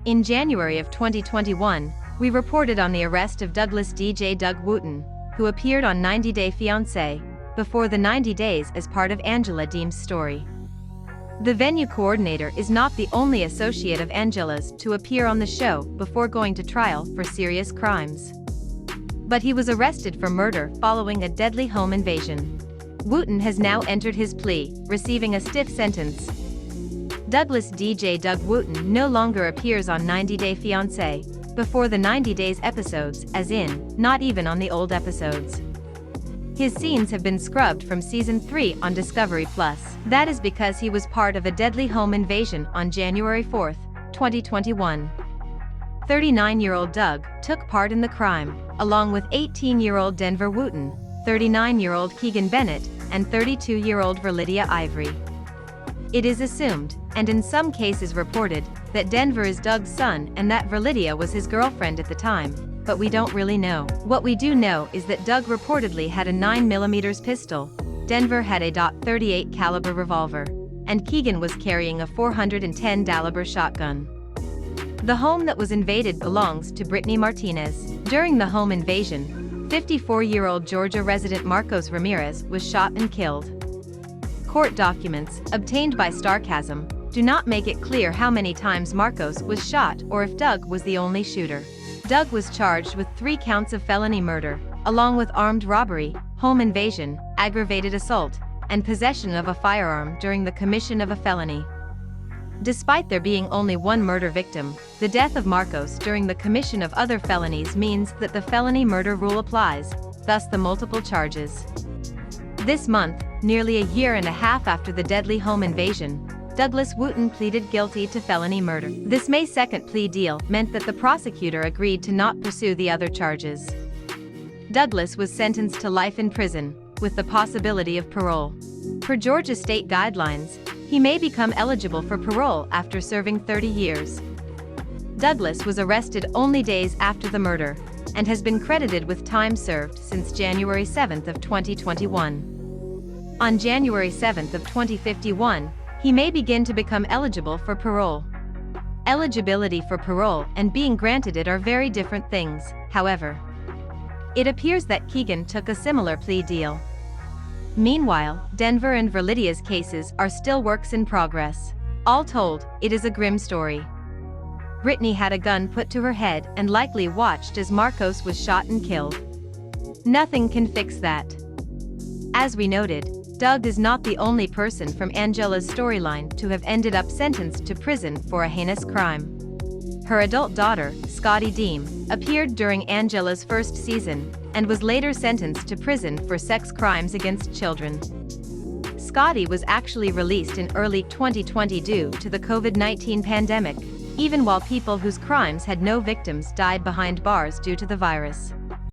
In January of 2021, we reported on the arrest of Douglas DJ Doug Wooten, who appeared on 90 Day Fiance, before the 90 days as part of Angela Deem's story. The venue coordinator is not the only associate of Angela's to appear on the show before going to trial for serious crimes. But he was arrested for murder following a deadly home invasion. Wooten has now entered his plea, receiving a stiff sentence. Douglas DJ Doug Wooten no longer appears on 90 Day Fiance, before the 90 Days episodes, as in, not even on the old episodes. His scenes have been scrubbed from Season 3 on Discovery+. That is because he was part of a deadly home invasion on January 4, 2021. 39-year-old Doug took part in the crime, along with 18-year-old Denver Wooten, 39-year-old Keegan Bennett, and 32-year-old Verlydia Ivory. It is assumed, and in some cases reported, that Denver is Doug's son and that Verlydia was his girlfriend at the time, but we don't really know. What we do know is that Doug reportedly had a 9mm pistol, Denver had a .38 caliber revolver, and Keegan was carrying a 410 caliber shotgun. The home that was invaded belongs to Brittany Martinez. During the home invasion, 54-year-old Georgia resident Marcos Ramirez was shot and killed. Court documents, obtained by Starcasm, do not make it clear how many times Marcos was shot or if Doug was the only shooter. Doug was charged with 3 counts of felony murder, along with armed robbery, home invasion, aggravated assault, and possession of a firearm during the commission of a felony. Despite there being only one murder victim, the death of Marcos during the commission of other felonies means that the felony murder rule applies, thus the multiple charges. This month, nearly a year and a half after the deadly home invasion, Douglas Wooten pleaded guilty to felony murder. This May 2nd plea deal meant that the prosecutor agreed to not pursue the other charges. Douglas was sentenced to life in prison, with the possibility of parole. Per Georgia state guidelines, he may become eligible for parole after serving 30 years. Douglas was arrested only days after the murder, and has been credited with time served since January 7 of 2021. On January 7 of 2051, he may begin to become eligible for parole. Eligibility for parole and being granted it are very different things, however. It appears that Keegan took a similar plea deal. Meanwhile, Denver and Verlydia's cases are still works in progress. All told, it is a grim story. Brittany had a gun put to her head and likely watched as Marcos was shot and killed. Nothing can fix that. As we noted, Doug is not the only person from Angela's storyline to have ended up sentenced to prison for a heinous crime. Her adult daughter, Scotty Deem, appeared during Angela's first season, and was later sentenced to prison for sex crimes against children. Scotty was actually released in early 2020 due to the COVID-19 pandemic, even while people whose crimes had no victims died behind bars due to the virus.